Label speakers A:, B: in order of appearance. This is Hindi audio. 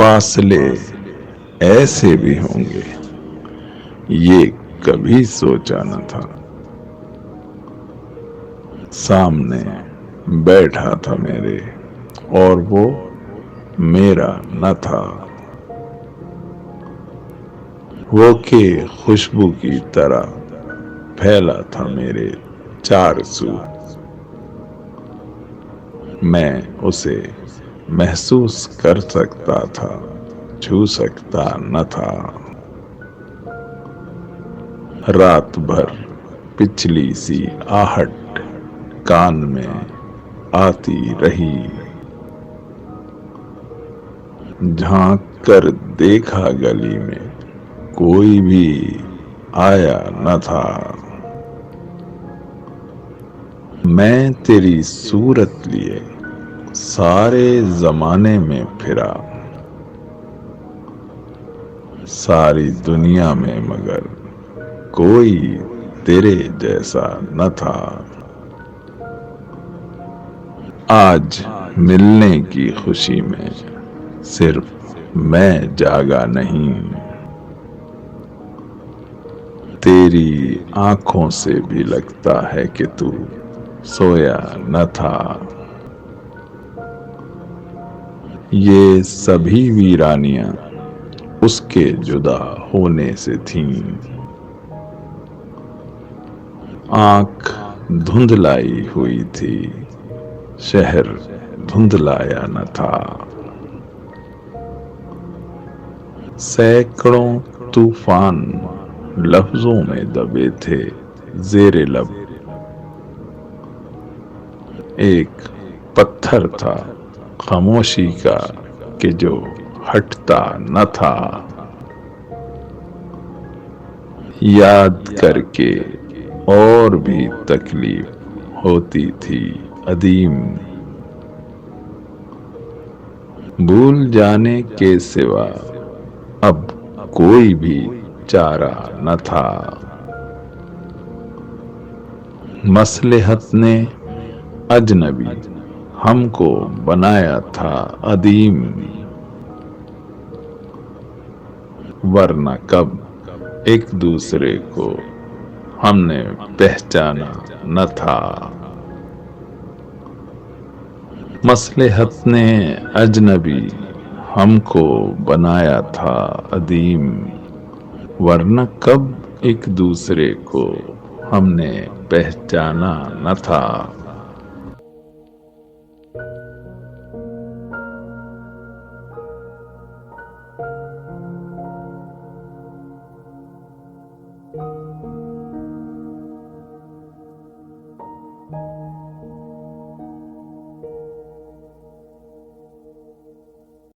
A: फासले ऐसे भी होंगे, ये कभी सोचा न था। सामने बैठा था मेरे, और वो मेरा न था। वो के खुशबू की तरह फैला था मेरे चार सू। मैं उसे महसूस कर सकता था, छू सकता न था। रात भर पिछली सी आहट कान में आती रही। झांक कर देखा गली में, कोई भी आया न था। मैं तेरी सूरत लिए सारे जमाने में फिरा, सारी दुनिया में, मगर कोई तेरे जैसा न था। आज मिलने की खुशी में सिर्फ मैं जागा नहीं, तेरी आंखों से भी लगता है कि तू सोया न था। ये सभी वीरानियां उसके जुदा होने से थीं। आंख धुंधलाई हुई थी, शहर धुंधलाया न था। सैकड़ों तूफान लफ्जों में दबे थे जेरे लब। एक पत्थर था खामोशी का कि जो हटता न था। याद करके और भी तकलीफ होती थी अदीम। भूल जाने के सिवा अब कोई भी चारा न था। मसलहत ने अजनबी हमको बनाया था अदीम, वरना कब एक दूसरे को हमने पहचाना न था। मसलहत ने अजनबी हमको बनाया था अदीम, वरना कब एक दूसरे को हमने पहचाना न था।